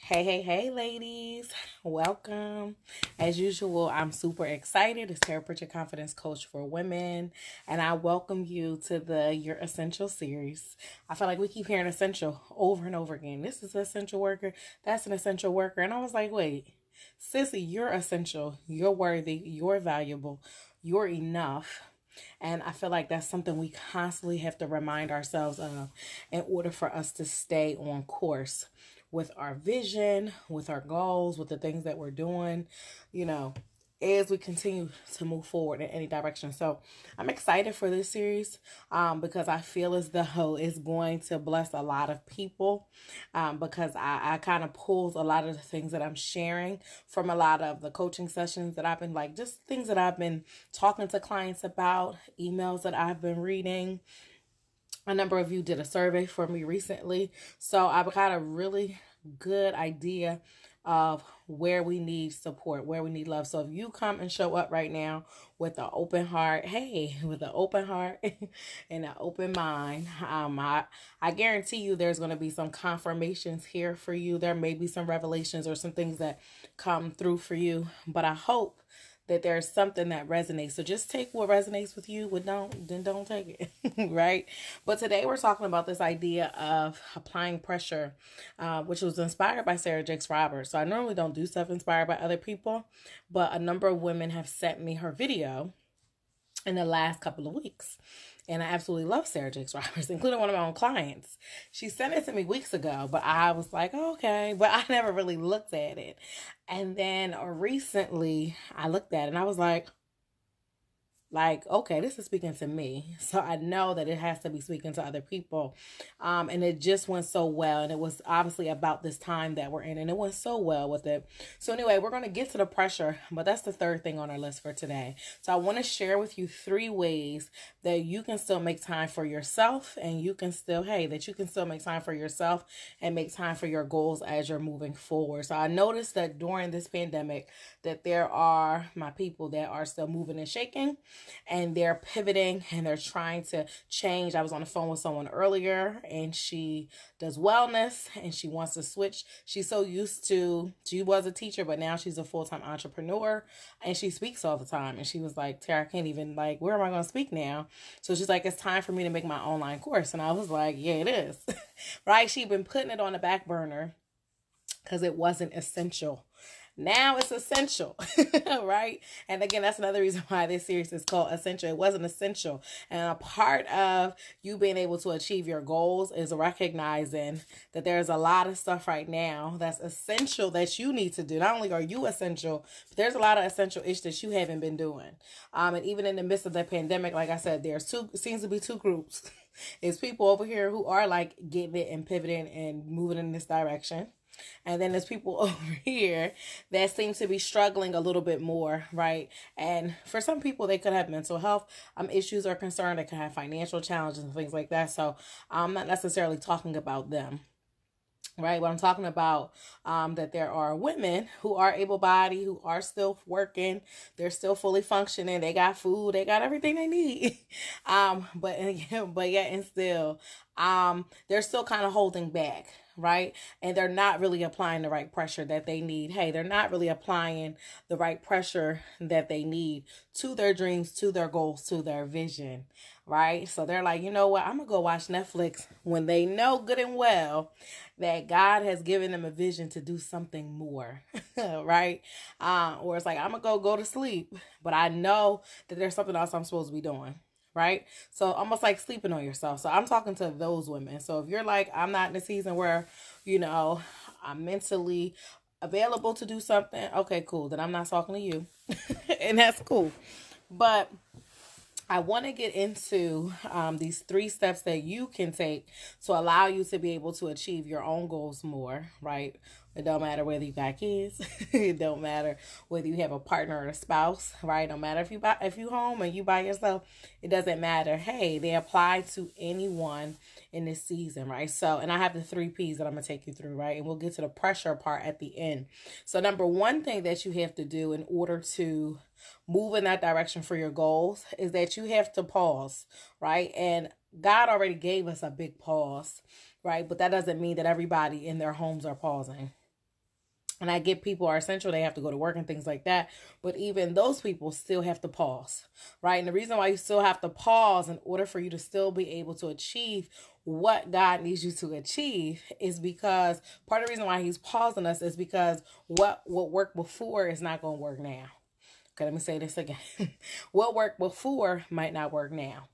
Hey, ladies. Welcome. As usual, I'm super excited. It's Tara Pritchard, Confidence Coach for Women, and I welcome you to the Your Essential series. I feel like we keep hearing essential over and over again. This is an essential worker. That's an essential worker. And I was like, wait, sissy, you're essential. You're worthy. You're valuable. You're enough. And I feel like that's something we constantly have to remind ourselves of in order for us to stay on course with our vision, with our goals, with the things that we're doing, you know, as we continue to move forward in any direction. So I'm excited for this series because I feel as though it's going to bless a lot of people because I kind of pulls a lot of the things that I'm sharing from a lot of the coaching sessions that I've been just things that I've been talking to clients about, emails that I've been reading. A number of you did a survey for me recently. So I've got a really good idea of where we need support, where we need love. So if you come and show up right now with an open heart, with an open heart and an open mind, I guarantee you there's going to be some confirmations here for you. There may be some revelations or some things that come through for you, but I hope that there's something that resonates. So just take what resonates with you. What don't, then don't take it, right? But today we're talking about this idea of applying pressure, which was inspired by Sarah Jakes Roberts. So I normally don't do stuff inspired by other people, but a number of women have sent me her video in the last couple of weeks. And I absolutely love Sarah Jakes Roberts, including one of my own clients. She sent it to me weeks ago, but I was like, oh, okay. But I never really looked at it. And then recently I looked at it and I was like, okay, this is speaking to me. So I know that it has to be speaking to other people. And it just went so well. And it was obviously about this time that we're in. And it went so well with it. So anyway, we're going to get to the pressure. But that's the third thing on our list for today. So I want to share with you 3 ways that you can still make time for yourself. And you can still, that you can still make time for yourself and make time for your goals as you're moving forward. So I noticed that during this pandemic that there are my people that are still moving and shaking. And they're pivoting and they're trying to change. I was on the phone with someone earlier and she does wellness and she wants to switch. She's so used to, she was a teacher, but now she's a full-time entrepreneur and she speaks all the time. And she was like, Tara, I can't even, where am I going to speak now? So she's like, it's time for me to make my online course. And I was like, yeah, it is. Right? She'd been putting it on the back burner because it wasn't essential. Now it's essential, right? And again, that's another reason why this series is called Essential. It wasn't essential. And a part of you being able to achieve your goals is recognizing that there's a lot of stuff right now that's essential that you need to do. Not only are you essential, but there's a lot of essential ish that you haven't been doing. And even in the midst of the pandemic, like I said, seems to be 2 groups. It's people over here who are getting it and pivoting and moving in this direction. And then there's people over here that seem to be struggling a little bit more, right? And for some people, they could have mental health issues or concern. They could have financial challenges and things like that. So I'm not necessarily talking about them, right? But I'm talking about that there are women who are able-bodied, who are still working. They're still fully functioning. They got food. They got everything they need. But yet and still, they're still kind of holding back. Right? And they're not really applying the right pressure that they need. They're not really applying the right pressure that they need to their dreams, to their goals, to their vision. Right? So they're like, you know what? I'm going to go watch Netflix when they know good and well that God has given them a vision to do something more. Right? Or it's like, I'm going to go to sleep, but I know that there's something else I'm supposed to be doing. Right? So almost like sleeping on yourself. So I'm talking to those women. So if you're like, I'm not in a season where, I'm mentally available to do something. Okay, cool. Then I'm not talking to you. And that's cool. But I want to get into these 3 steps that you can take to allow you to be able to achieve your own goals more, right? It don't matter whether you got kids. It don't matter whether you have a partner or a spouse, right? No matter if you home and you by yourself, it doesn't matter. They apply to anyone in this season, right? So, and I have the 3 P's that I'm going to take you through, right? And we'll get to the pressure part at the end. So number 1 thing that you have to do in order to move in that direction for your goals is that you have to pause, right? And God already gave us a big pause, right? But that doesn't mean that everybody in their homes are pausing. And I get people are essential, they have to go to work and things like that. But even those people still have to pause, right? And the reason why you still have to pause in order for you to still be able to achieve what God needs you to achieve is because part of the reason why he's pausing us is because what worked before is not going to work now. Okay, let me say this again. What worked before might not work now.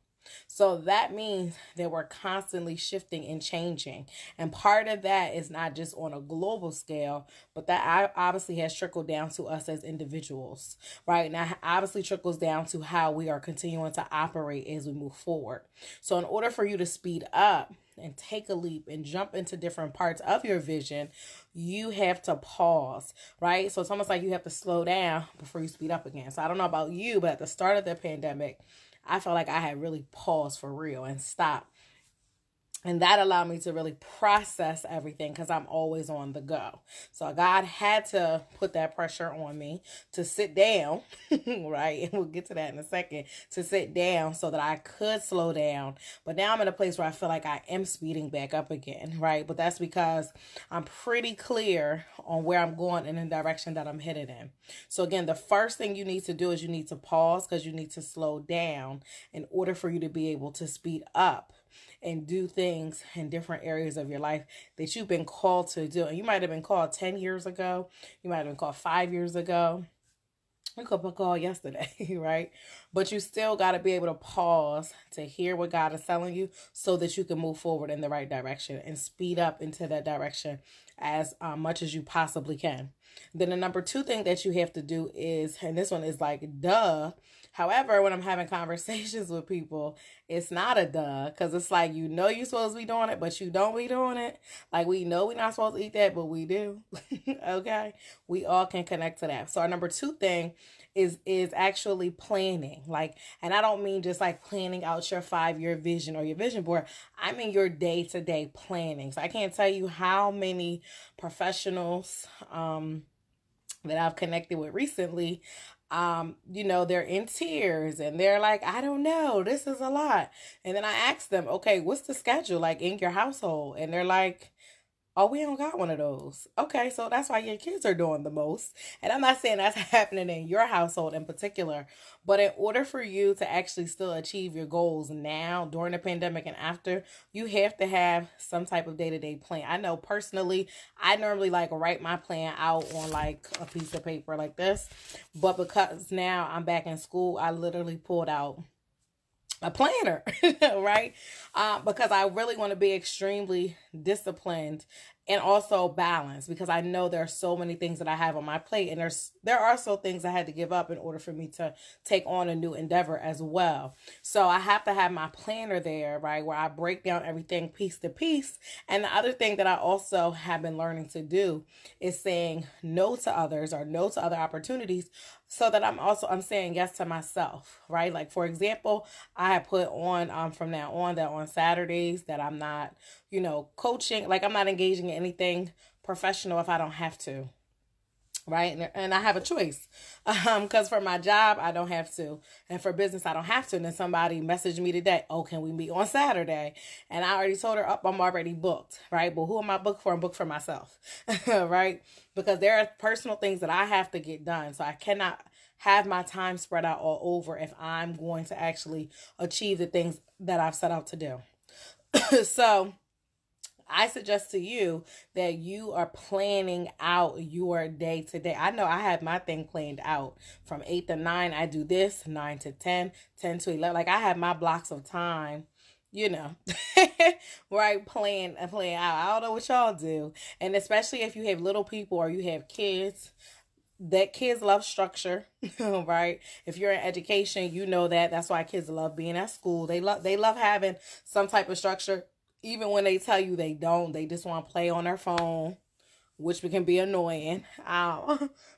So that means that we're constantly shifting and changing. And part of that is not just on a global scale, but that obviously has trickled down to us as individuals, right? Now, obviously trickles down to how we are continuing to operate as we move forward. So in order for you to speed up and take a leap and jump into different parts of your vision, you have to pause, right? So it's almost like you have to slow down before you speed up again. So I don't know about you, but at the start of the pandemic, I felt like I had really paused for real and stopped. And that allowed me to really process everything because I'm always on the go. So God had to put that pressure on me to sit down, right? And we'll get to that in a second, to sit down so that I could slow down. But now I'm in a place where I feel like I am speeding back up again, right? But that's because I'm pretty clear on where I'm going and the direction that I'm headed in. So again, the first thing you need to do is you need to pause because you need to slow down in order for you to be able to speed up and do things in different areas of your life that you've been called to do. And you might have been called 10 years ago. You might have been called 5 years ago. You could be called yesterday, right? But you still got to be able to pause to hear what God is telling you so that you can move forward in the right direction and speed up into that direction as much as you possibly can. Then the number 2 thing that you have to do is, and this one is like, duh. However, when I'm having conversations with people, it's not a duh, because it's like, you know you're supposed to be doing it, but you don't be doing it. Like, we know we're not supposed to eat that, but we do. Okay? We all can connect to that. So our number 2 thing is actually planning. Like, and I don't mean just like planning out your 5-year vision or your vision board. I mean your day-to-day planning. So I can't tell you how many professionals that I've connected with recently, they're in tears and they're like, I don't know, this is a lot. And then I ask them, okay, what's the schedule like in your household? And they're like, oh, we don't got one of those. Okay, so that's why your kids are doing the most. And I'm not saying that's happening in your household in particular, but in order for you to actually still achieve your goals now, during the pandemic and after, you have to have some type of day-to-day plan. I know personally, I normally like write my plan out on like a piece of paper like this, but because now I'm back in school, I literally pulled out a planner, right? Because I really want to be extremely disciplined and also balanced, because I know there are so many things that I have on my plate, and there are also things I had to give up in order for me to take on a new endeavor as well. So I have to have my planner there, right, where I break down everything piece to piece. And the other thing that I also have been learning to do is saying no to others or no to other opportunities, so that I'm saying yes to myself, right? Like, for example, I have put on from now on that on Saturdays that I'm not, coaching, like I'm not engaging in anything professional if I don't have to, right? And I have a choice, because for my job, I don't have to. And for business, I don't have to. And then somebody messaged me today, oh, can we meet on Saturday? And I already told her, oh, I'm already booked, right? But who am I booked for? I'm booked for myself, right? Because there are personal things that I have to get done. So I cannot have my time spread out all over if I'm going to actually achieve the things that I've set out to do. So I suggest to you that you are planning out your day to day. I know I have my thing planned out from 8 to 9. I do this, 9 to 10, 10 to 11. Like, I have my blocks of time, where I plan out. I don't know what y'all do. And especially if you have little people or you have kids, that kids love structure, right? If you're in education, you know that. That's why kids love being at school. They love having some type of structure. Even when they tell you they don't, they just want to play on their phone, which can be annoying.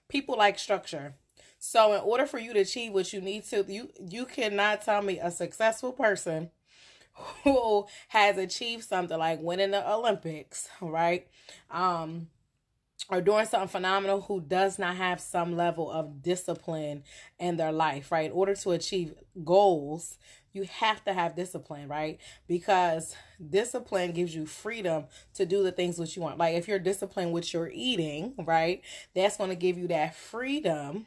People like structure. So in order for you to achieve what you need to, you cannot tell me a successful person who has achieved something like winning the Olympics, right? or doing something phenomenal who does not have some level of discipline in their life, right? In order to achieve goals, you have to have discipline, right? Because discipline gives you freedom to do the things that you want. Like if you're disciplined with your eating, right, that's going to give you that freedom,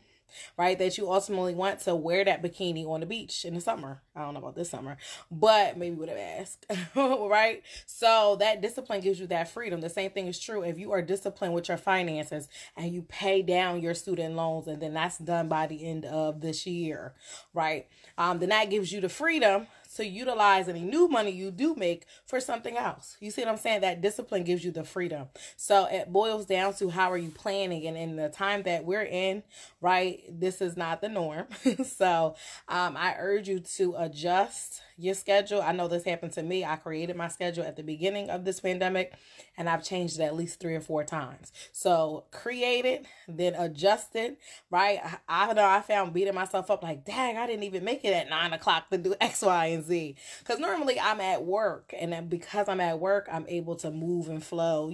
right, that you ultimately want to wear that bikini on the beach in the summer. I don't know about this summer, but maybe with a mask, right? So that discipline gives you that freedom. The same thing is true if you are disciplined with your finances and you pay down your student loans, and then that's done by the end of this year, right? Then that gives you the freedom to utilize any new money you do make for something else. You see what I'm saying? That discipline gives you the freedom. So it boils down to how are you planning? And in the time that we're in, right, this is not the norm. So I urge you to adjust your schedule. I know this happened to me. I created my schedule at the beginning of this pandemic, and I've changed it at least 3 or 4 times. So create it, then adjust it, right? I know I found beating myself up like, dang, I didn't even make it at 9 o'clock to do X, Y, and Z. Because normally I'm at work, and then because I'm at work, I'm able to move and flow,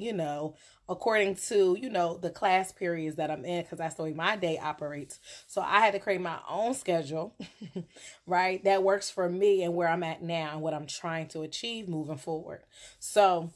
according to, the class periods that I'm in, because that's the way my day operates. So I had to create my own schedule, right, that works for me and where I'm at now and what I'm trying to achieve moving forward. So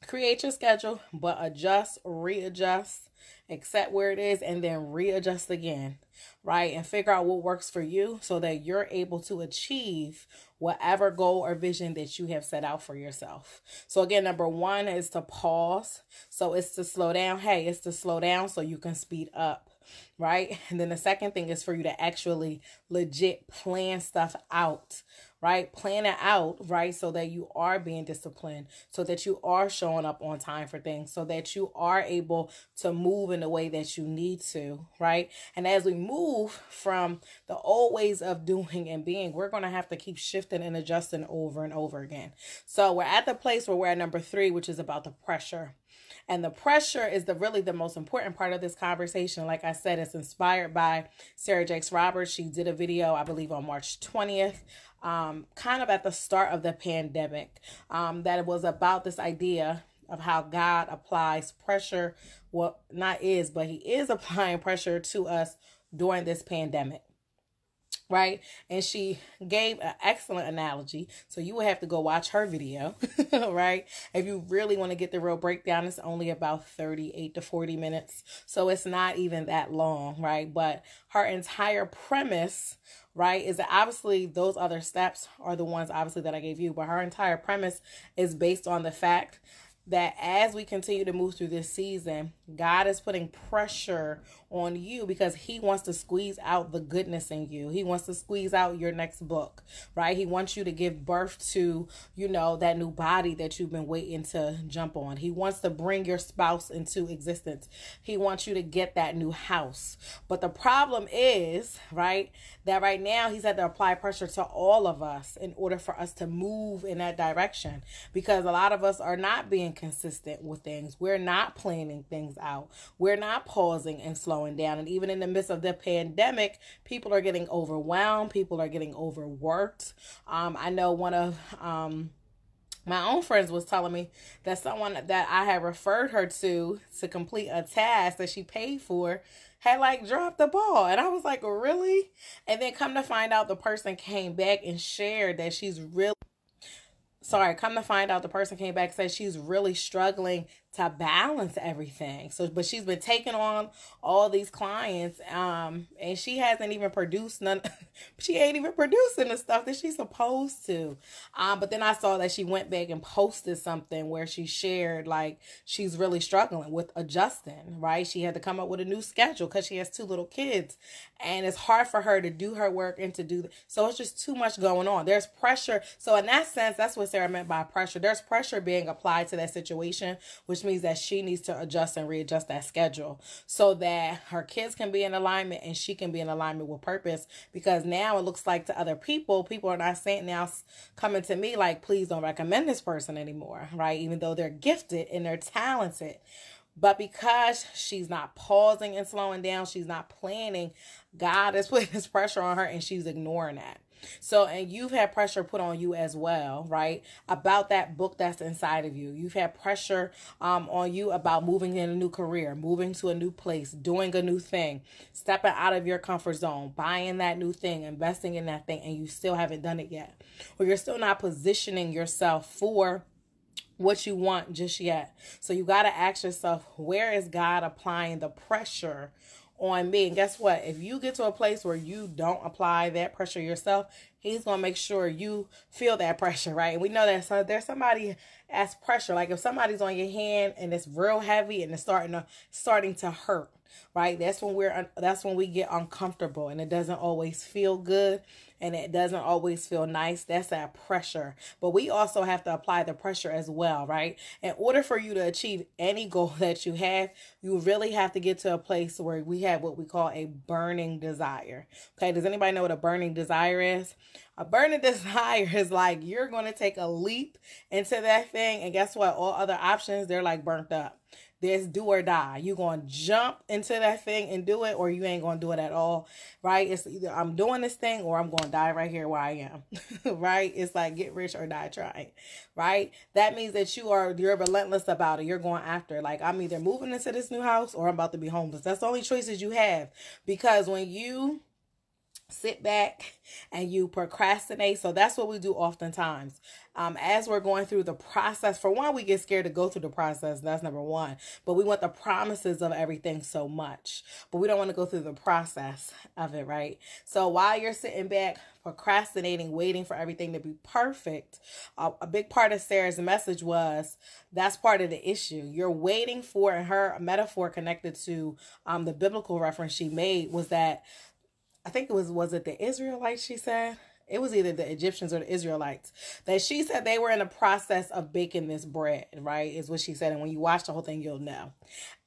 create your schedule, but adjust, readjust, accept where it is, and then readjust again, right? And figure out what works for you so that you're able to achieve whatever goal or vision that you have set out for yourself. So again, number 1 is to pause. So it's to slow down. Hey, it's to slow down so you can speed up, right? And then the second thing is for you to actually legit plan stuff out, right? Plan it out, right? So that you are being disciplined, so that you are showing up on time for things, so that you are able to move in the way that you need to, right? And as we move from the old ways of doing and being, we're going to have to keep shifting and adjusting over and over again. So we're at the place where we're at number 3, which is about the pressure. And the pressure is really the most important part of this conversation. Like I said, it's inspired by Sarah Jakes Roberts. She did a video, I believe, on March 20th, kind of at the start of the pandemic, that it was about this idea of how God applies pressure. Well, not is, but he is applying pressure to us during this pandemic. Right. And she gave an excellent analogy. So you will have to go watch her video. Right. If you really want to get the real breakdown, it's only about 38 to 40 minutes. So it's not even that long. Right. But her entire premise, right, is that obviously those other steps are the ones obviously that I gave you. But her entire premise is based on the fact that as we continue to move through this season, God is putting pressure on you because he wants to squeeze out the goodness in you. He wants to squeeze out your next book, right? He wants you to give birth to, that new body that you've been waiting to jump on. He wants to bring your spouse into existence. He wants you to get that new house. But the problem is, right, that right now he's had to apply pressure to all of us in order for us to move in that direction, because a lot of us are not being consistent with things. We're not planning things out. We're not pausing and slowing down. And even in the midst of the pandemic, people are getting overwhelmed. People are getting overworked. I know one of my own friends was telling me that someone that I had referred her to complete a task that she paid for had dropped the ball. And I was like, really? And then come to find out the person came back and shared that come to find out the person came back and said she's really struggling to balance everything. So, but she's been taking on all these clients, and she hasn't even produced none. She ain't even producing the stuff that she's supposed to. But then I saw that she went back and posted something where she shared she's really struggling with adjusting, right? She had to come up with a new schedule because she has 2 little kids, and it's hard for her to do her work and to do so it's just too much going on. There's pressure. So in that sense, that's what Sarah meant by pressure. There's pressure being applied to that situation, which means that she needs to adjust and readjust that schedule so that her kids can be in alignment and she can be in alignment with purpose. Because now it looks like to other people are not saying now coming to me please don't recommend this person anymore, right? Even though they're gifted and they're talented. But because she's not pausing and slowing down, she's not planning, God is putting this pressure on her and she's ignoring that. So, and you've had pressure put on you as well, right? About that book that's inside of you. You've had pressure on you about moving in a new career, moving to a new place, doing a new thing, stepping out of your comfort zone, buying that new thing, investing in that thing, and you still haven't done it yet. Or you're still not positioning yourself for what you want just yet. So you got to ask yourself, where is God applying the pressure on me? And guess what? If you get to a place where you don't apply that pressure yourself, he's going to make sure you feel that pressure, right? And we know that so there's somebody as pressure. Like if somebody's on your hand and it's real heavy and it's starting to hurt, right? That's when we get uncomfortable and it doesn't always feel good and it doesn't always feel nice. That's that pressure. But we also have to apply the pressure as well, right? In order for you to achieve any goal that you have, you really have to get to a place where we have what we call a burning desire. Okay, does anybody know what a burning desire is? A burning desire is like you're going to take a leap into that thing, and guess what? All other options, they're like burnt up. There's do or die. You're going to jump into that thing and do it, or you ain't going to do it at all, right? It's either I'm doing this thing or I'm going to die right here where I am, right? It's like get rich or die trying, right? That means that you're relentless about it. You're going after it. Like I'm either moving into this new house or I'm about to be homeless. That's the only choices you have, because when you sit back and you procrastinate. So that's what we do oftentimes. As we're going through the process, for one, we get scared to go through the process. That's number one. But we want the promises of everything so much, but we don't want to go through the process of it, right? So while you're sitting back, procrastinating, waiting for everything to be perfect, a big part of Sarah's message was that's part of the issue. You're waiting for, and her metaphor connected to the biblical reference she made was that I think it was it the Israelites she said? It was either the Egyptians or the Israelites that she said they were in the process of baking this bread, right? Is what she said. And when you watch the whole thing, you'll know.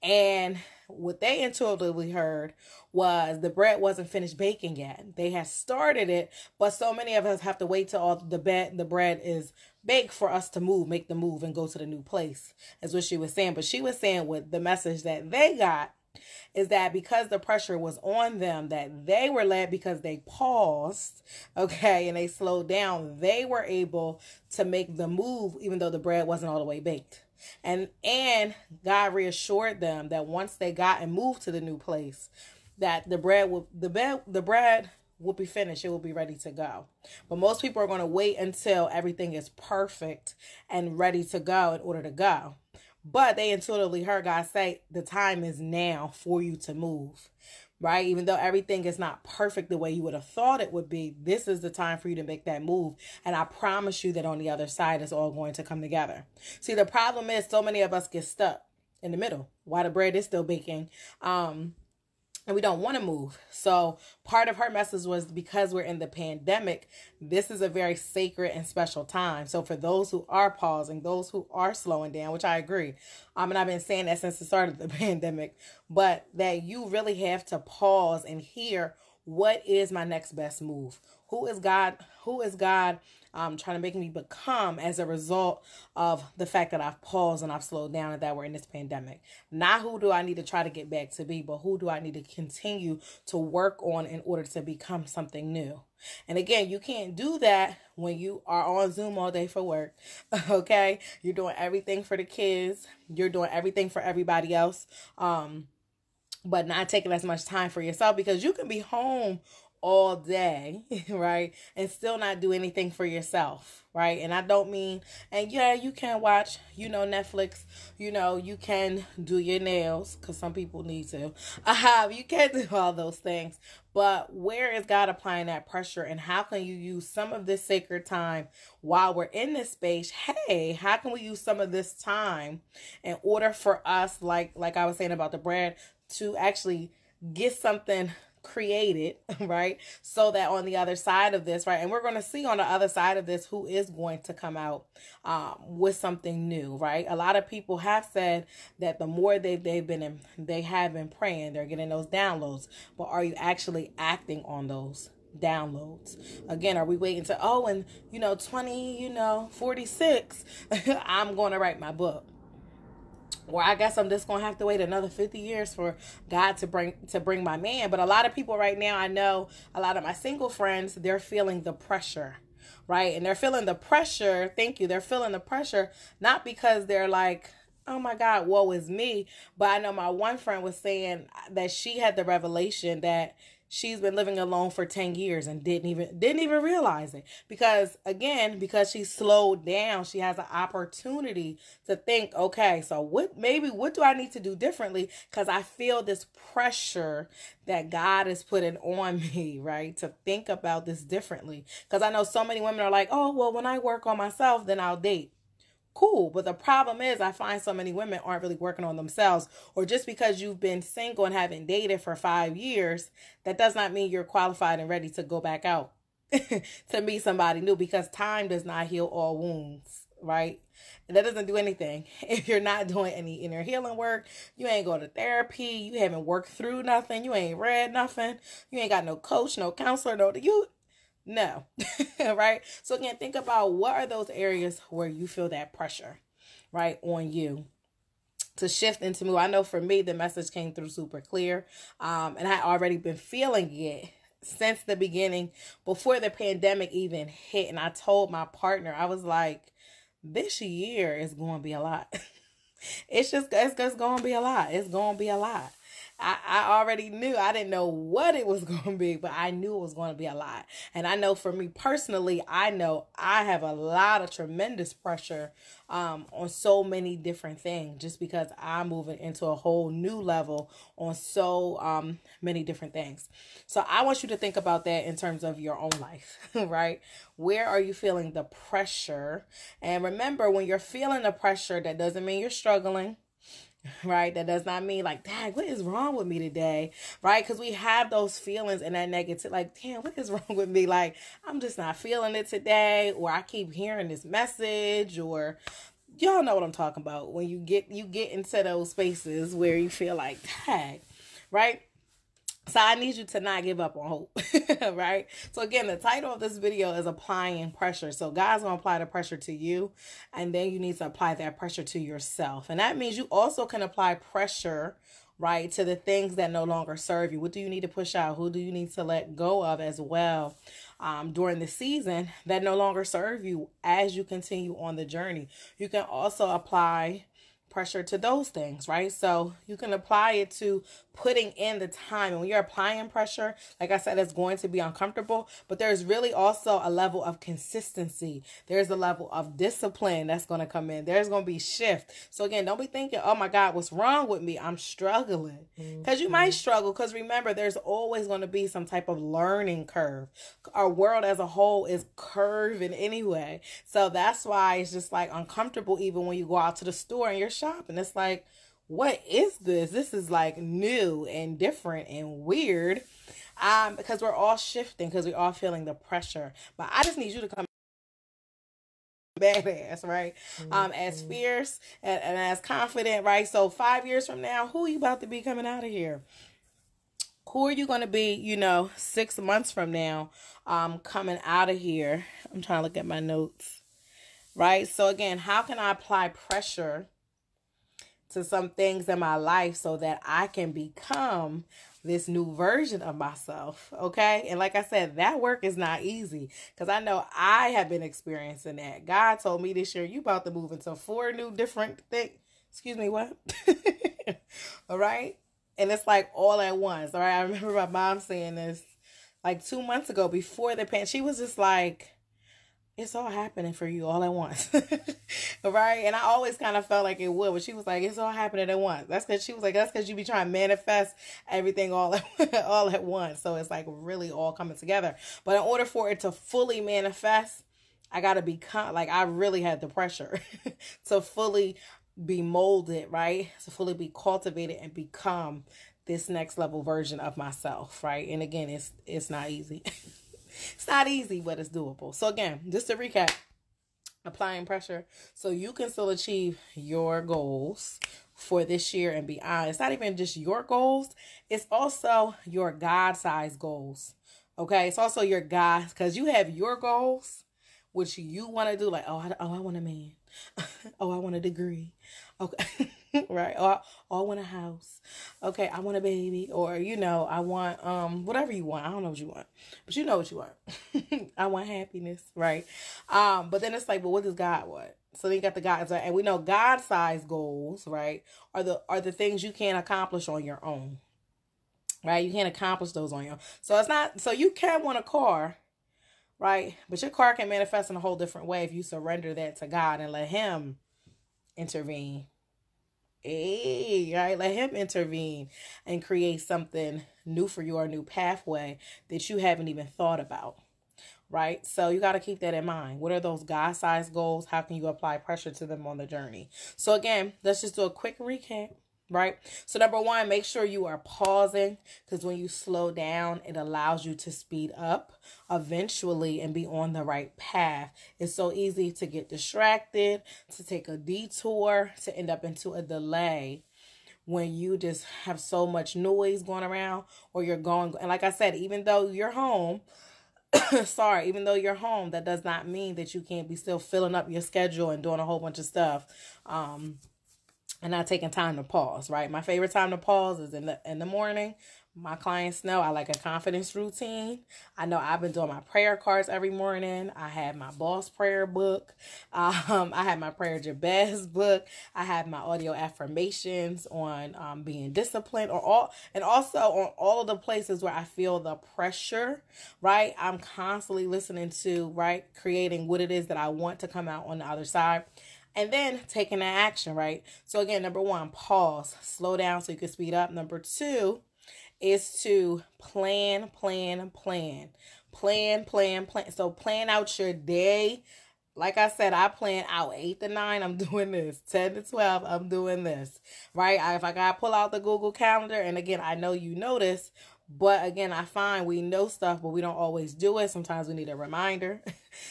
And what they intuitively heard was the bread wasn't finished baking yet. They had started it, but so many of us have to wait till all the bread is baked for us to make the move and go to the new place, is what she was saying. But she was saying with the message that they got is that because the pressure was on them, that they were led because they paused, okay, and they slowed down, they were able to make the move even though the bread wasn't all the way baked. And God reassured them that once they got and moved to the new place, that the bread will be finished. It will be ready to go. But most people are going to wait until everything is perfect and ready to go in order to go. But they intuitively heard God say, the time is now for you to move, right? Even though everything is not perfect the way you would have thought it would be, this is the time for you to make that move. And I promise you that on the other side, it's all going to come together. See, the problem is so many of us get stuck in the middle while the bread is still baking. And we don't want to move. So part of her message was because we're in the pandemic, this is a very sacred and special time. So for those who are pausing, those who are slowing down, which I agree, and I've been saying that since the start of the pandemic, but that you really have to pause and hear, what is my next best move? Who is God trying to make me become as a result of the fact that I've paused and I've slowed down and that we're in this pandemic? Not who do I need to try to get back to be, but who do I need to continue to work on in order to become something new? And again, you can't do that when you are on Zoom all day for work, okay? You're doing everything for the kids. You're doing everything for everybody else, but not taking as much time for yourself, because you can be home all day, right, and still not do anything for yourself, right? And I don't mean, and yeah, you can watch, Netflix, you can do your nails, because some people need to, you can do all those things, but where is God applying that pressure, and how can you use some of this sacred time while we're in this space? Hey, how can we use some of this time in order for us, like I was saying about the bread, to actually get something created, right? So that on the other side of this, right? And we're going to see on the other side of this who is going to come out with something new, right? A lot of people have said that the more they have been praying, they're getting those downloads. But are you actually acting on those downloads? Again, are we waiting to 2046 I'm going to write my book? or I guess I'm just gonna have to wait another 50 years for God to bring my man. But a lot of people right now, I know a lot of my single friends, they're feeling the pressure, right? And they're feeling the pressure. Thank you. They're feeling the pressure not because they're like, oh my God, woe is me. But I know my one friend was saying that she had the revelation that she's been living alone for 10 years and didn't even realize it, because again, because she slowed down, she has an opportunity to think, okay, so what do I need to do differently, because I feel this pressure that God is putting on me, right, to think about this differently. Because I know so many women are like, oh well, when I work on myself, then I'll date. Cool. But the problem is, I find so many women aren't really working on themselves. Or just because you've been single and haven't dated for 5 years, that does not mean you're qualified and ready to go back out to meet somebody new, because time does not heal all wounds, right? And that doesn't do anything. If you're not doing any inner healing work, you ain't going to therapy, you haven't worked through nothing, you ain't read nothing, you ain't got no coach, no counselor, no. Right? So again, think about what are those areas where you feel that pressure, right, on you to shift into move. I know for me, the message came through super clear. And I already been feeling it since the beginning, before the pandemic even hit. And I told my partner, I was like, this year is going to be a lot. It's just going to be a lot. It's going to be a lot. I already knew. I didn't know what it was going to be, but I knew it was going to be a lot. And I know for me personally, I know I have a lot of tremendous pressure on so many different things, just because I'm moving into a whole new level on so many different things. So I want you to think about that in terms of your own life, right? Where are you feeling the pressure? And remember, when you're feeling the pressure, that doesn't mean you're struggling. Right? That does not mean like, dang, what is wrong with me today? Right? Because we have those feelings and that negative, like, damn, what is wrong with me? Like, I'm just not feeling it today, or I keep hearing this message, or y'all know what I'm talking about. When you get into those spaces where you feel like, dang, right? So I need you to not give up on hope, right? So again, the title of this video is applying pressure. So God's going to apply the pressure to you, and then you need to apply that pressure to yourself. And that means you also can apply pressure, right, to the things that no longer serve you. What do you need to push out? Who do you need to let go of as well during the season that no longer serve you as you continue on the journey? You can also apply pressure to those things, right? So you can apply it to putting in the time. And when you're applying pressure, like I said, it's going to be uncomfortable, but there's really also a level of consistency. There's a level of discipline that's going to come in. There's going to be shift. So again, don't be thinking, oh my God, what's wrong with me? I'm struggling. Because you might struggle, because remember, there's always going to be some type of learning curve. Our world as a whole is curving anyway. So that's why it's just like uncomfortable even when you go out to the store and you're shopping. It's like, what is this? This is like new and different and weird, because we're all shifting, because we're all feeling the pressure. But I just need you to come badass, right? As fierce and as confident, right? So 5 years from now, who are you about to be coming out of here? Who are you going to be, 6 months from now, coming out of here? I'm trying to look at my notes, right? So again, how can I apply pressure to some things in my life so that I can become this new version of myself, okay? And like I said, that work is not easy, because I know I have been experiencing that. God told me this year, you about to move into 4 new different things. Excuse me, what? All right? And it's like all at once, all right? I remember my mom saying this like 2 months ago before the pandemic. She was just like, it's all happening for you all at once. Right? And I always kind of felt like it would, but she was like, it's all happening at once. That's because you be trying to manifest everything all at once. So it's like really all coming together. But in order for it to fully manifest, I got to become, like, I really had the pressure to fully be molded, right? To fully be cultivated and become this next level version of myself, right? And again, it's not easy. It's not easy, but it's doable. So again, just to recap, applying pressure so you can still achieve your goals for this year and beyond. It's not even just your goals. It's also your God-sized goals. Okay. It's also your God, because you have your goals, which you want to do. Like, I want a man. Oh, I want a degree. Okay. right? Or I want a house. Okay, I want a baby. Or, I want whatever you want. I don't know what you want. But you know what you want. I want happiness, right? But then it's like, well, what does God want? So then you got the God's, and we know God-sized goals, right, are the things you can't accomplish on your own. Right? You can't accomplish those on your own. So it's not, so you can want a car, right? But your car can manifest in a whole different way if you surrender that to God and let Him intervene. Hey, right? Let Him intervene and create something new for you, or a new pathway that you haven't even thought about. Right? So you got to keep that in mind. What are those God-sized goals? How can you apply pressure to them on the journey? So again, let's just do a quick recap. Right? So number one, make sure you are pausing, because when you slow down, it allows you to speed up eventually and be on the right path. It's so easy to get distracted, to take a detour, to end up into a delay when you just have so much noise going around, or you're going. And like I said, even though you're home, even though you're home, that does not mean that you can't be still filling up your schedule and doing a whole bunch of stuff. And not taking time to pause, right? My favorite time to pause is in the morning. My clients know I like a confidence routine. I know I've been doing my prayer cards every morning. I have my boss prayer book. I have my prayer Jabez book. I have my audio affirmations on being disciplined, and also on all of the places where I feel the pressure, right? I'm constantly listening to, right, creating what it is that I want to come out on the other side. And then taking that action, right? So again, number one, pause, slow down so you can speed up. Number two is to plan. So plan out your day. Like I said, I plan out 8 to 9, I'm doing this. 10 to 12, I'm doing this, right? If I got to pull out the Google Calendar, and again, I know you know this, but again, I find we know stuff, but we don't always do it. Sometimes we need a reminder.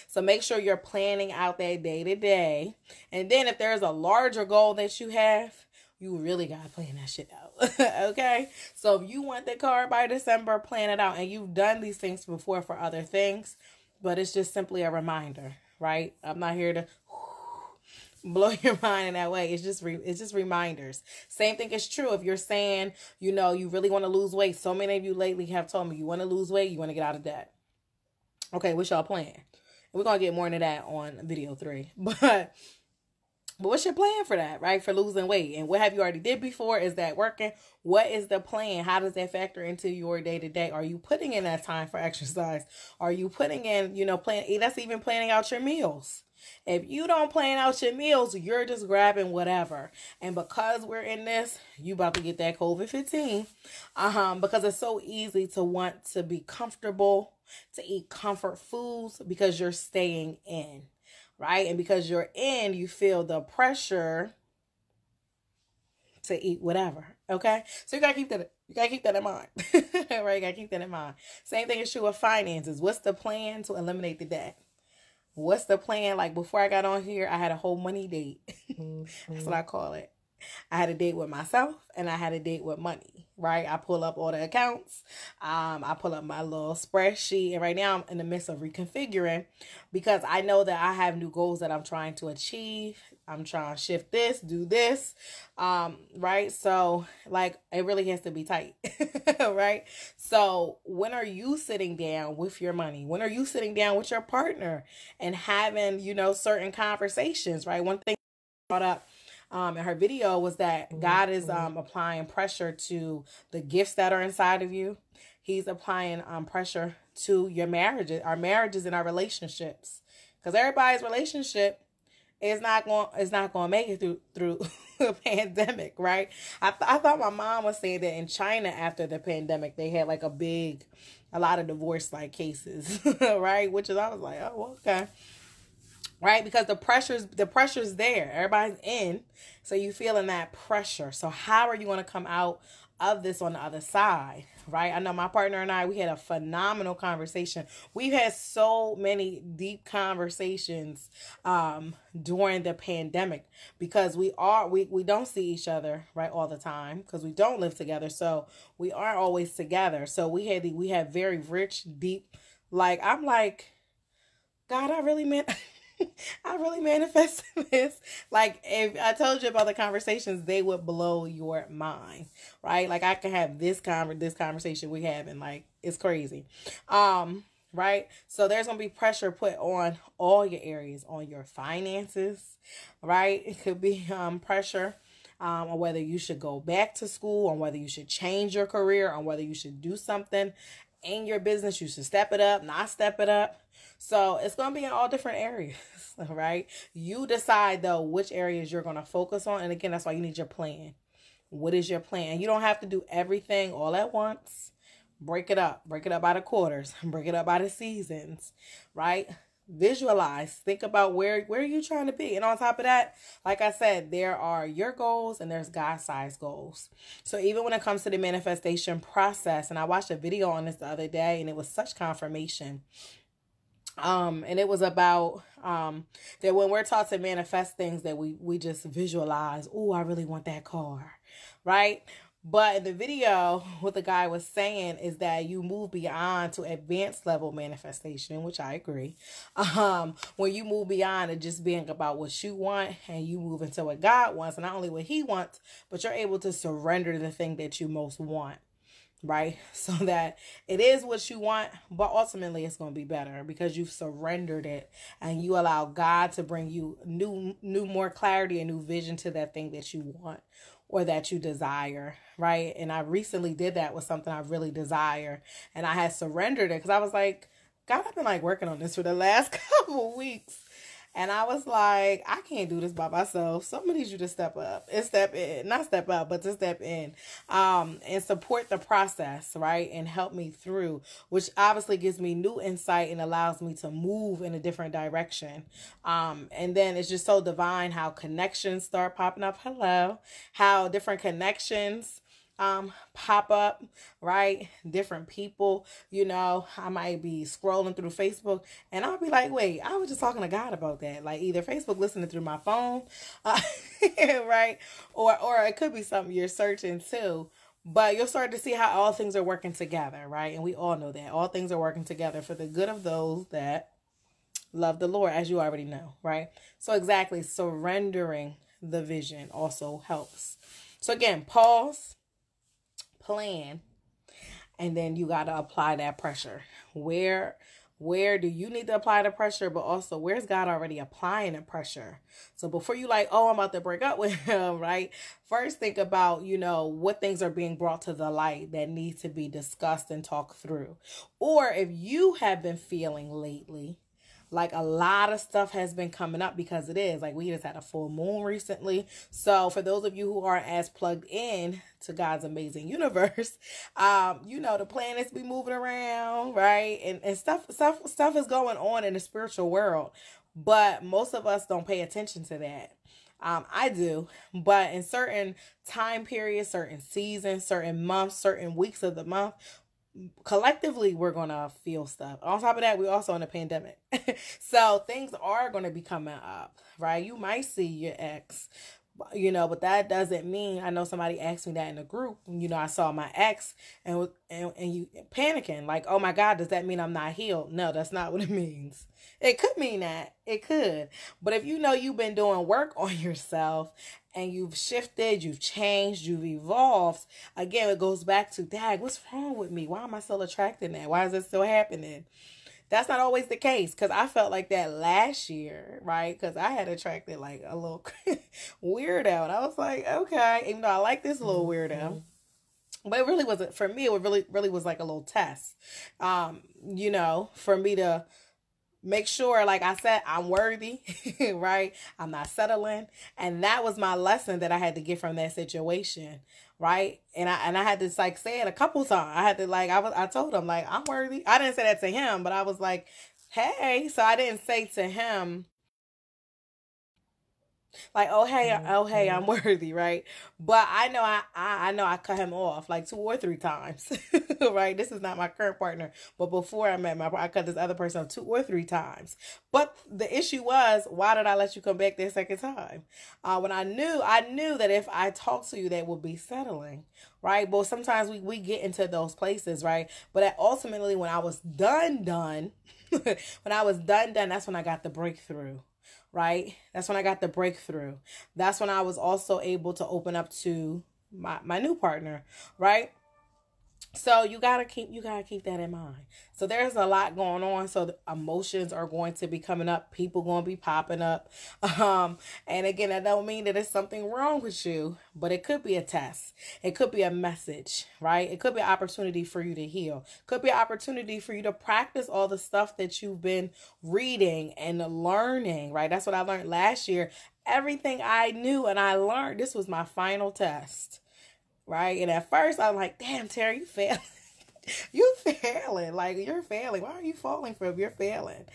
So make sure you're planning out that day to day. And then if there's a larger goal that you have, you really got to plan that shit out. Okay? So if you want the car by December, plan it out. And you've done these things before for other things, but it's just simply a reminder, right? I'm not here to blow your mind in that way. It's just reminders. Same thing is true if you're saying, you really want to lose weight. So many of you lately have told me you want to lose weight, you want to get out of debt. Okay, what's y'all plan? We're going to get more into that on video 3. But what's your plan for that, right? For losing weight? And what have you already did before? Is that working? What is the plan? How does that factor into your day-to-day? Are you putting in that time for exercise? Are you putting in, that's even planning out your meals. If you don't plan out your meals, you're just grabbing whatever. And because we're in this, you about to get that COVID-15. Because it's so easy to want to be comfortable, to eat comfort foods because you're staying in, right? And because you're in, you feel the pressure to eat whatever. Okay? So you gotta keep that in mind. Right? You gotta keep that in mind. Same thing is true with finances. What's the plan to eliminate the debt? What's the plan? Like before I got on here, I had a whole money date. That's what I call it. I had a date with myself and I had a date with money, right? I pull up all the accounts. I pull up my little spreadsheet, and right now I'm in the midst of reconfiguring because I know that I have new goals that I'm trying to achieve. I'm trying to shift this, do this, right? So like it really has to be tight, right? So when are you sitting down with your money? When are you sitting down with your partner and having, certain conversations, right? One thing brought up in her video was that God is applying pressure to the gifts that are inside of you. He's applying pressure to your marriages, our marriages and our relationships. Because everybody's relationship is not going to make it through a pandemic, right? I thought my mom was saying that in China after the pandemic they had like a lot of divorce like cases, right? Which is I was like, oh, okay. Right? Because the pressure's there. Everybody's in. So you feeling that pressure. So how are you going to come out of this on the other side? Right? I know my partner and I, we had a phenomenal conversation. We've had so many deep conversations during the pandemic because we don't see each other, right, all the time because we don't live together. So we aren't always together. So we had very rich, deep, like, I'm like, God, I really meant I really manifested this. Like, if I told you about the conversations, they would blow your mind, right? Like, I could have this conversation we having, like, it's crazy. Right? So there's gonna be pressure put on all your areas, on your finances, right? It could be pressure on whether you should go back to school, on whether you should change your career, on whether you should do something in your business, you should step it up, not step it up. So it's going to be in all different areas, right? You decide, though, which areas you're going to focus on. And again, that's why you need your plan. What is your plan? You don't have to do everything all at once. Break it up. Break it up by the quarters. Break it up by the seasons, right? Visualize. Think about where you're trying to be. And on top of that, like I said, there are your goals and there's God-sized goals. So even when it comes to the manifestation process, and I watched a video on this the other day, and it was such confirmation. And it was about that when we're taught to manifest things, that we just visualize, oh, I really want that car, right? But in the video, what the guy was saying is that you move beyond to advanced level manifestation, which I agree. When you move beyond it just being about what you want, and you move into what God wants, and not only what He wants, but you're able to surrender the thing that you most want. Right? So that it is what you want, but ultimately it's going to be better because you've surrendered it and you allow God to bring you new, more clarity and new vision to that thing that you want or that you desire. Right? And I recently did that with something I really desire, and I had surrendered it because I was like, God, I've been like working on this for the last couple of weeks. And I was like, I can't do this by myself. Somebody needs you to step up and step in, not step up, but to step in, and support the process, right? And help me through, which obviously gives me new insight and allows me to move in a different direction. And then it's just so divine how connections start popping up. Hello. How different connections pop up, right? Different people, I might be scrolling through Facebook and I'll be like, wait, I was just talking to God about that. Like either Facebook listening through my phone, right? Or it could be something you're searching too. But you'll start to see how all things are working together, right? And we all know that all things are working together for the good of those that love the Lord, as you already know, right? So exactly, surrendering the vision also helps. So again, pause, plan, and then you got to apply that pressure. Where do you need to apply the pressure, but also where's God already applying the pressure? So before you like, oh, I'm about to break up with him, right? First think about, what things are being brought to the light that need to be discussed and talked through. Or if you have been feeling lately like a lot of stuff has been coming up, because it is like we just had a full moon recently. So for those of you who aren't as plugged in to God's amazing universe, the planets be moving around, right? And stuff is going on in the spiritual world, but most of us don't pay attention to that. I do, but in certain time periods, certain seasons, certain months, certain weeks of the month, collectively we're gonna feel stuff. On top of that, we're also in a pandemic. So things are gonna be coming up, right? You might see your ex, but that doesn't mean, I know somebody asked me that in the group, I saw my ex and you panicking like, oh my God, does that mean I'm not healed? No, that's not what it means. It could mean that. It could. But if you've been doing work on yourself and you've shifted, you've changed, you've evolved, again, it goes back to, dag, what's wrong with me? Why am I still attracting that? Why is it still happening? That's not always the case, because I felt like that last year, right? Because I had attracted like a little weirdo. And I was like, okay, even though I like this little weirdo. But it really wasn't, for me, it really was like a little test, for me to make sure, like I said, I'm worthy, right? I'm not settling. And that was my lesson that I had to get from that situation, right? And I had to like say it a couple times. I had to I told him like, I'm worthy. I didn't say that to him, but I was like, hey. So I didn't say to him like, oh hey, I'm worthy, right? But I know I cut him off like 2 or 3 times, right? This is not my current partner, but before I met I cut this other person off 2 or 3 times. But the issue was, why did I let you come back that second time? When I knew that if I talked to you, that would be settling, right? But sometimes we get into those places, right? But ultimately, when I was done, when I was done, that's when I got the breakthrough. right? That's when I got the breakthrough. That's when I was also able to open up to my new partner, right? So you gotta keep that in mind. So there's a lot going on. So the emotions are going to be coming up. People going to be popping up. And again, that don't mean that there's something wrong with you, but it could be a test. It could be a message, right? It could be an opportunity for you to heal. Could be an opportunity for you to practice all the stuff that you've been reading and learning, right? That's what I learned last year. Everything I knew and I learned. This was my final test, right? And at first I'm like, damn, Terry, you failing. You failing. Like, you're failing. Why are you falling from? You're failing.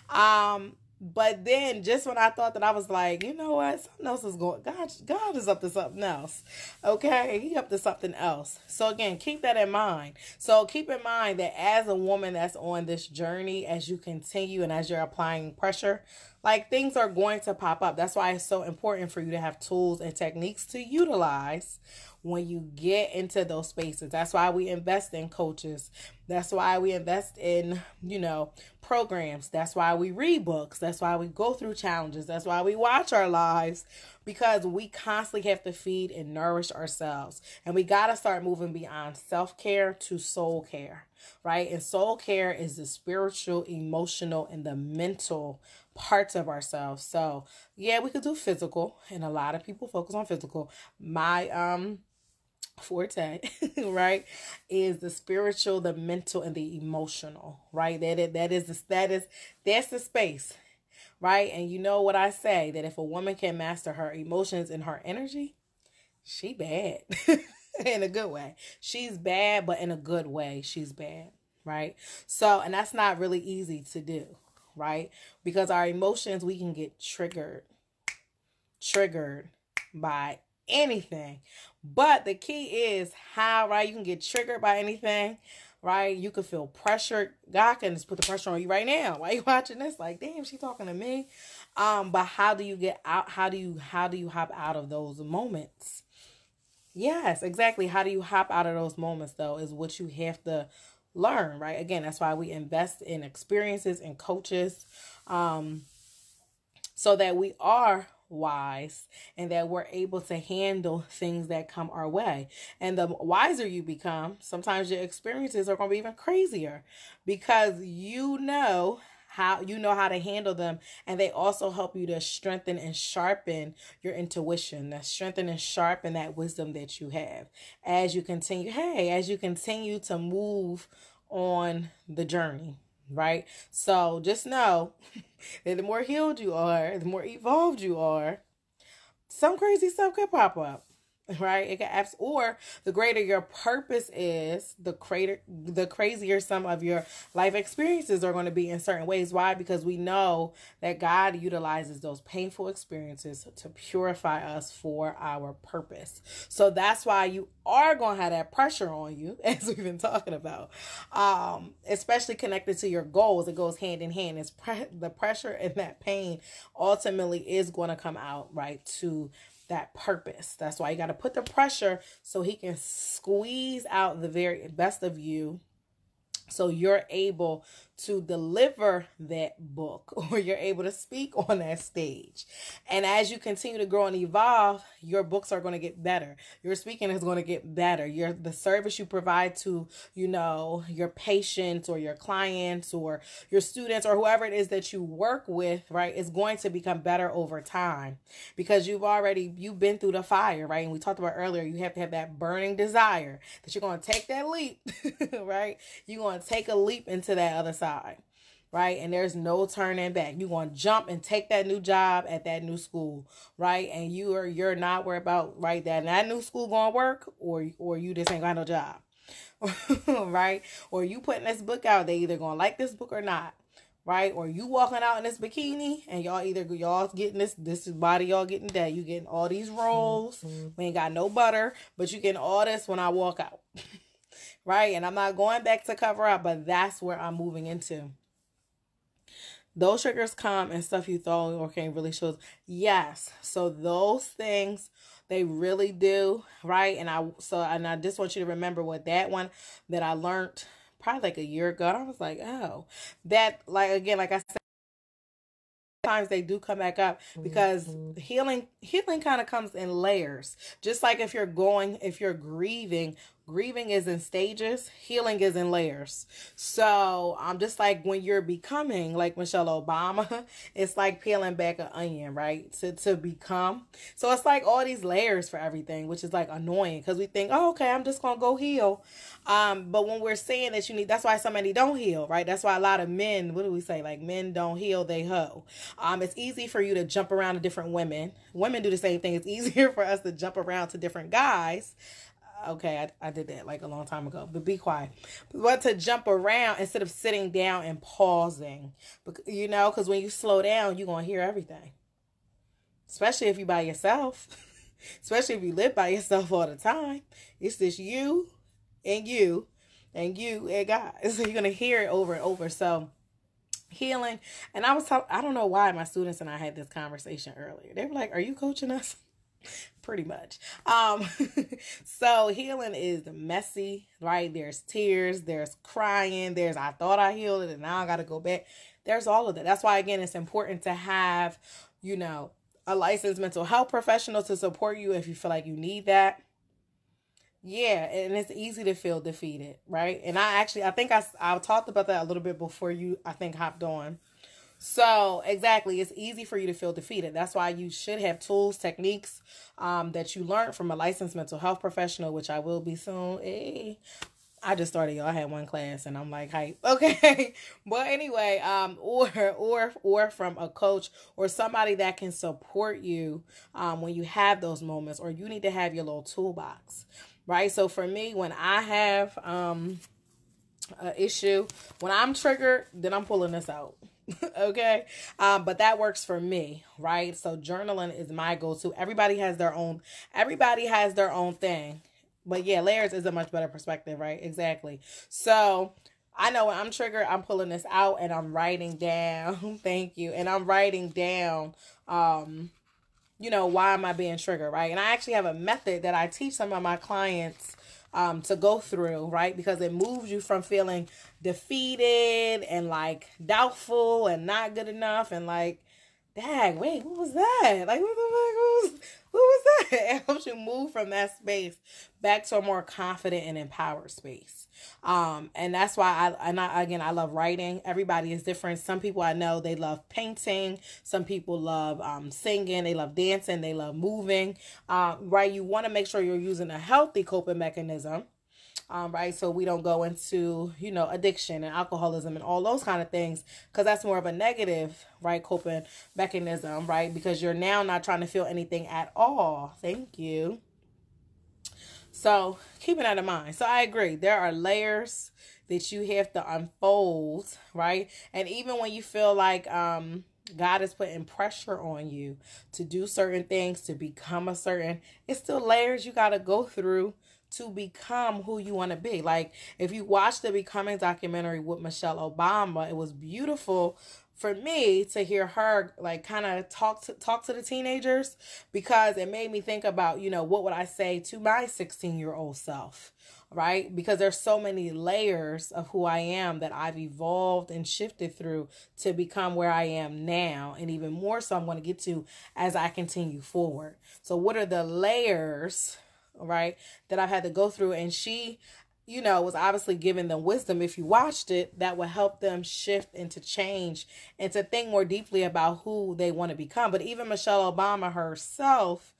But then just when I thought that, I was like, you know what? Something else is going. God is up to something else. Okay, He up to something else. So again, keep that in mind. So keep in mind that as a woman that's on this journey, as you continue and as you're applying pressure, like, things are going to pop up. That's why it's so important for you to have tools and techniques to utilize when you get into those spaces. That's why we invest in coaches. That's why we invest in, programs. That's why we read books. That's why we go through challenges. That's why we watch our lives, because we constantly have to feed and nourish ourselves. And we got to start moving beyond self-care to soul care, right? And soul care is the spiritual, emotional, and the mental parts of ourselves. So yeah, we could do physical, and a lot of people focus on physical. My forte, right, is the spiritual, the mental, and the emotional, right? That's the space, right? And you know what I say, that if a woman can master her emotions and her energy, she bad. In a good way. She's bad, but in a good way, she's bad, right? So, and that's not really easy to do, right? Because our emotions, we can get triggered by anything. But the key is how, right? You can get triggered by anything, right? You can feel pressured. God can just put the pressure on you right now. Why are you watching this? Like, damn, she talking to me. But how do you get out? How do you hop out of those moments? Yes, exactly. How do you hop out of those moments, though, is what you have to learn, right? Again, that's why we invest in experiences and coaches, so that we are wise and that we're able to handle things that come our way. And the wiser you become, sometimes your experiences are going to be even crazier, because you know how to handle them, and they also help you to strengthen and sharpen your intuition, that strengthen and sharpen that wisdom that you have as you continue to move on the journey, right? So just know that the more healed you are, the more evolved you are, some crazy stuff could pop up, right? It can or the greater your purpose is, the crazier some of your life experiences are going to be in certain ways. Why? Because we know that God utilizes those painful experiences to purify us for our purpose. So that's why you are going to have that pressure on you, as we've been talking about, especially connected to your goals. It goes hand in hand. The pressure and that pain ultimately is going to come out, right, to that purpose. That's why you got to put the pressure so He can squeeze out the very best of you, so you're able to deliver that book, or you're able to speak on that stage. And as you continue to grow and evolve, your books are going to get better. Your speaking is going to get better. The service you provide to, your patients or your clients or your students or whoever it is that you work with, right, is going to become better over time, because you've been through the fire, right? And we talked about earlier, you have to have that burning desire that you're going to take that leap, right? You're going to take a leap into that other side. Right? And there's no turning back. You're going to jump and take that new job at that new school, right? And you're not worried about, right, that new school going to work, or you just ain't got no job. Right? Or you putting this book out, they either going to like this book or not. Right? Or you walking out in this bikini and y'all getting this body, y'all getting that. You getting all these rolls. Mm-hmm. We ain't got no butter, but you getting all this when I walk out. Right? And I'm not going back to cover up, but that's where I'm moving into. Those triggers come and stuff you thought or can't really show. Yes. So those things, they really do. Right? And I just want you to remember what that one that I learned probably like a year ago. I was like, oh, that, like, again, like I said, Sometimes they do come back up because healing kind of comes in layers. Just like if you're grieving is in stages, healing is in layers. So just like when you're becoming like Michelle Obama, it's like peeling back an onion, right? To become. So it's like all these layers for everything, which is like annoying because we think, oh, okay, I'm just gonna go heal. But when we're saying that that's why so many don't heal, right? That's why a lot of men, what do we say? Like men don't heal, they hoe. It's easy for you to jump around to different women. Women do the same thing. It's easier for us to jump around to different guys. Okay, I did that like a long time ago, but be quiet. But to jump around instead of sitting down and pausing, because when you slow down, you're going to hear everything. Especially if you by yourself. Especially if you live by yourself all the time. It's just you and you and you and God. So you're going to hear it over and over. So healing. And I don't know why my students and I had this conversation earlier. They were like, are you coaching us? Pretty much. So healing is messy, right? There's tears, there's crying, there's I thought I healed it and now I got to go back. There's all of that. That's why, again, it's important to have, a licensed mental health professional to support you if you feel like you need that. Yeah, and it's easy to feel defeated, right? And I think I talked about that a little bit before you, I think, hopped on. So exactly, it's easy for you to feel defeated. That's why you should have tools, techniques that you learned from a licensed mental health professional, which I will be soon. I just started, y'all. I had one class and I'm like, hype. Okay. But anyway, or from a coach or somebody that can support you when you have those moments, or you need to have your little toolbox, right? So for me, when I have an issue, when I'm triggered, then I'm pulling this out. Okay. But that works for me, right? So journaling is my go-to. Everybody has their own thing. But yeah, layers is a much better perspective, right? Exactly. So I know when I'm triggered, I'm pulling this out and I'm writing down. Thank you. And I'm writing down, why am I being triggered, right? And I actually have a method that I teach some of my clients to go through, right? Because it moves you from feeling defeated and like doubtful and not good enough and like, dang, wait, what was that? Like, what was that? It helps you move from that space back to a more confident and empowered space. And that's why I love writing. Everybody is different. Some people I know, they love painting. Some people love singing. They love dancing. They love moving. Right? You want to make sure you're using a healthy coping mechanism. Right? So we don't go into, addiction and alcoholism and all those kind of things, because that's more of a negative, right, coping mechanism, right? Because you're now not trying to feel anything at all. Thank you. So keeping that in mind. So I agree. There are layers that you have to unfold, right? And even when you feel like God is putting pressure on you to do certain things, to become it's still layers you got to go through to become who you want to be. Like if you watch the Becoming documentary with Michelle Obama, it was beautiful for me to hear her like kind of talk to the teenagers, because it made me think about, what would I say to my 16-year-old self, right? Because there's so many layers of who I am that I've evolved and shifted through to become where I am now, and even more so I'm going to get to as I continue forward. So what are the layers, right, that I've had to go through? And she, was obviously giving them wisdom, if you watched it, that would help them shift and to change and to think more deeply about who they want to become. But even Michelle Obama herself,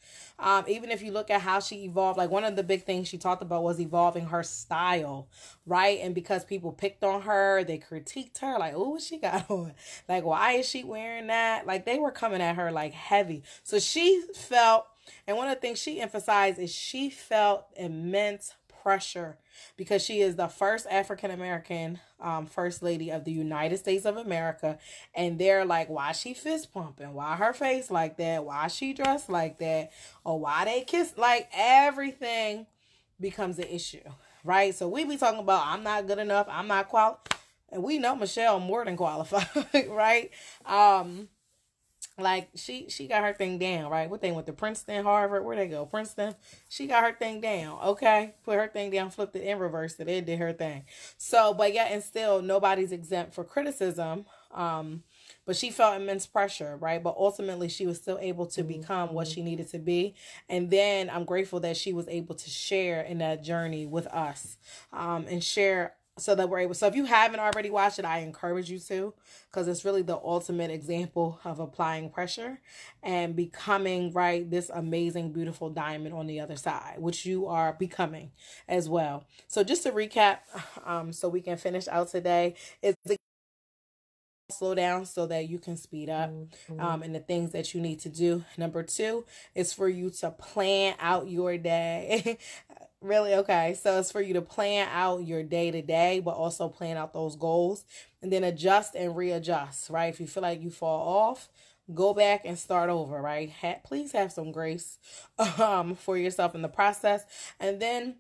even if you look at how she evolved, like one of the big things she talked about was evolving her style, right? And because people picked on her, they critiqued her, like, oh, what she got on? Like, why is she wearing that? Like, they were coming at her like heavy. So she felt, and one of the things she emphasized is she felt immense pressure because she is the first African-American first lady of the United States of America. And they're like, why she fist pumping? Why her face like that? Why she dressed like that? Or why they kiss? Like everything becomes an issue, right? So we be talking about, I'm not good enough. I'm not qualified. And we know Michelle more than qualified, right? Like she got her thing down, right? What they went to Princeton, Harvard, where they go? Princeton. She got her thing down, okay? Put her thing down, flipped it and reversed it. It did her thing. So, but yeah, and still nobody's exempt for criticism. but she felt immense pressure, right? But ultimately she was still able to become what she needed to be. And then I'm grateful that she was able to share in that journey with us, and share so that we're able. So if you haven't already watched it, I encourage you to, because it's really the ultimate example of applying pressure and becoming, right, this amazing, beautiful diamond on the other side, which you are becoming as well. So just to recap, so we can finish out today, is the slow down so that you can speed up, and the things that you need to do. Number 2 is for you to plan out your day. Really? Okay. So it's for you to plan out your day to day, but also plan out those goals and then adjust and readjust, right? If you feel like you fall off, go back and start over, right? Please have some grace for yourself in the process. And then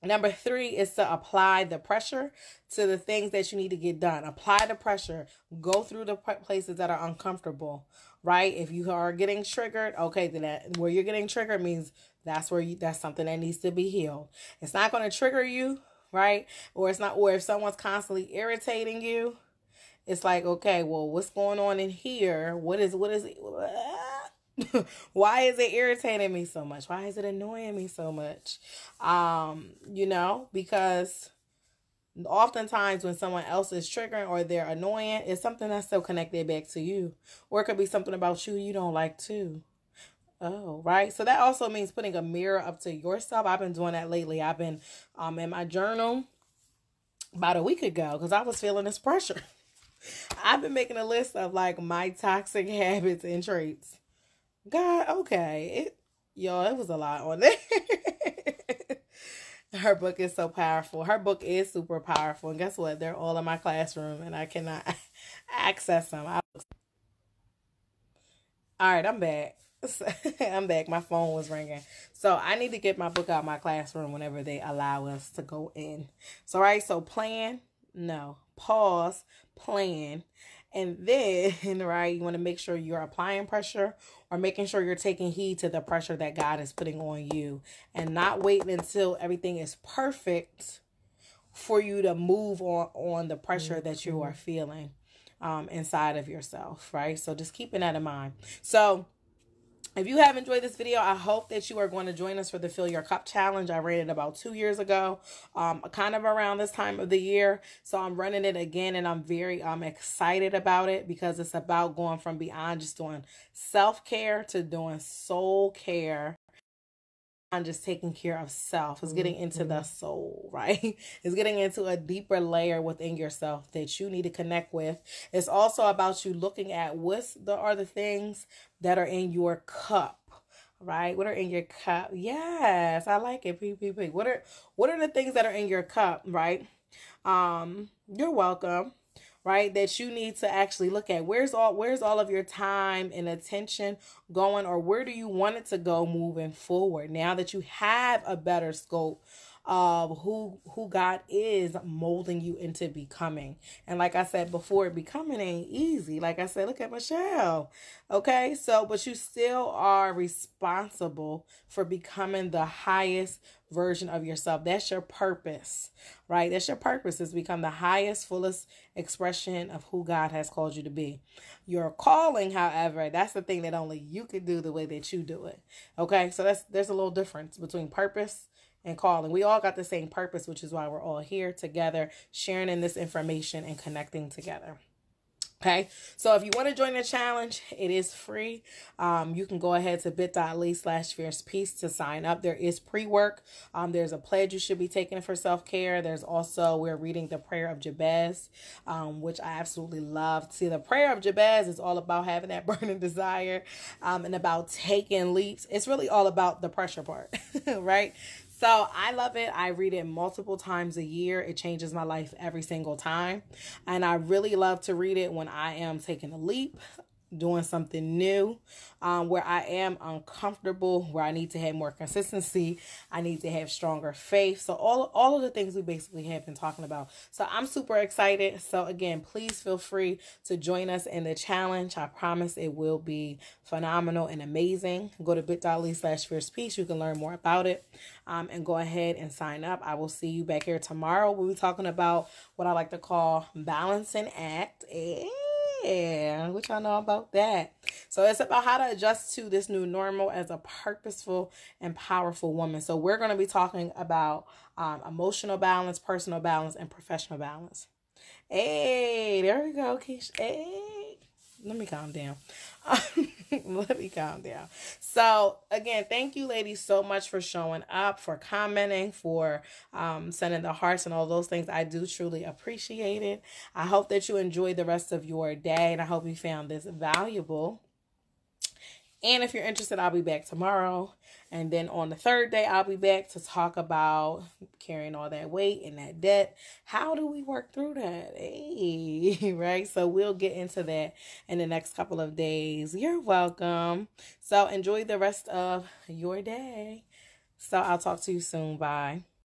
number 3 is to apply the pressure to the things that you need to get done. Apply the pressure. Go through the places that are uncomfortable, right? If you are getting triggered, okay, then where you're getting triggered means that's something that needs to be healed. It's not going to trigger you, right? Or if someone's constantly irritating you, it's like, okay, well, what's going on in here? What is it? Why is it irritating me so much? Why is it annoying me so much? Because oftentimes when someone else is triggering or they're annoying, it's something that's still connected back to you. Or it could be something about you don't like too. Oh, right. So that also means putting a mirror up to yourself. I've been doing that lately. I've been in my journal about a week ago because I was feeling this pressure. I've been making a list of like my toxic habits and traits. God, okay. It was a lot on there. Her book is so powerful. Her book is super powerful. And guess what? They're all in my classroom and I cannot access them. All right, I'm back. I'm back. My phone was ringing. So I need to get my book out of my classroom whenever they allow us to go in. So, all right. So pause, plan. And then, right, you want to make sure you're applying pressure or making sure you're taking heed to the pressure that God is putting on you and not waiting until everything is perfect for you to move on the pressure that you are feeling inside of yourself, right? So just keeping that in mind. So if you have enjoyed this video, I hope that you are going to join us for the Fill Your Cup Challenge. I ran it about 2 years ago, kind of around this time of the year. So I'm running it again, and I'm very excited about it because it's about going from beyond just doing self-care to doing soul care. On just taking care of self. It's getting into the soul, right? It's getting into a deeper layer within yourself that you need to connect with. It's also about you looking at are the things that are in your cup, right? What are in your cup? Yes, I like it. PPP. What are the things that are in your cup, right? You're welcome. Right, that you need to actually look at where's all of your time and attention going, or where do you want it to go moving forward now that you have a better scope of who God is molding you into becoming. And like I said before, becoming ain't easy. Like I said, look at Michelle. Okay, so but you still are responsible for becoming the highest version of yourself. That's your purpose, right? That's your purpose, is become the highest, fullest expression of who God has called you to be. Your calling, however, that's the thing that only you can do the way that you do it. Okay, so there's a little difference between purpose and calling. We all got the same purpose, which is why we're all here together, sharing in this information and connecting together. Okay, so if you want to join the challenge, it is free. You can go ahead to bit.ly/fiercepeace to sign up. There is pre-work. There's a pledge you should be taking for self-care. There's also, we're reading the prayer of Jabez, which I absolutely love. See, the prayer of Jabez is all about having that burning desire, and about taking leaps. It's really all about the pressure part, right? So I love it. I read it multiple times a year. It changes my life every single time. And I really love to read it when I am taking a leap, doing something new, where I am uncomfortable, where I need to have more consistency. I need to have stronger faith. So all of the things we basically have been talking about. So I'm super excited. So again, please feel free to join us in the challenge. I promise it will be phenomenal and amazing. Go to bit.ly/fiercepeace. You can learn more about it, and go ahead and sign up. I will see you back here tomorrow. We'll be talking about what I like to call balance and act. Yeah, what y'all know about that? So it's about how to adjust to this new normal as a purposeful and powerful woman. So we're going to be talking about emotional balance, personal balance, and professional balance. Hey, there we go, Keisha. Hey, let me calm down. Let me calm down. So again, thank you ladies so much for showing up, for commenting, for sending the hearts and all those things. I do truly appreciate it. I hope that you enjoy the rest of your day, and I hope you found this valuable. And if you're interested, I'll be back tomorrow. And then on the third day, I'll be back to talk about carrying all that weight and that debt. How do we work through that? Hey, right? So we'll get into that in the next couple of days. You're welcome. So enjoy the rest of your day. So I'll talk to you soon. Bye.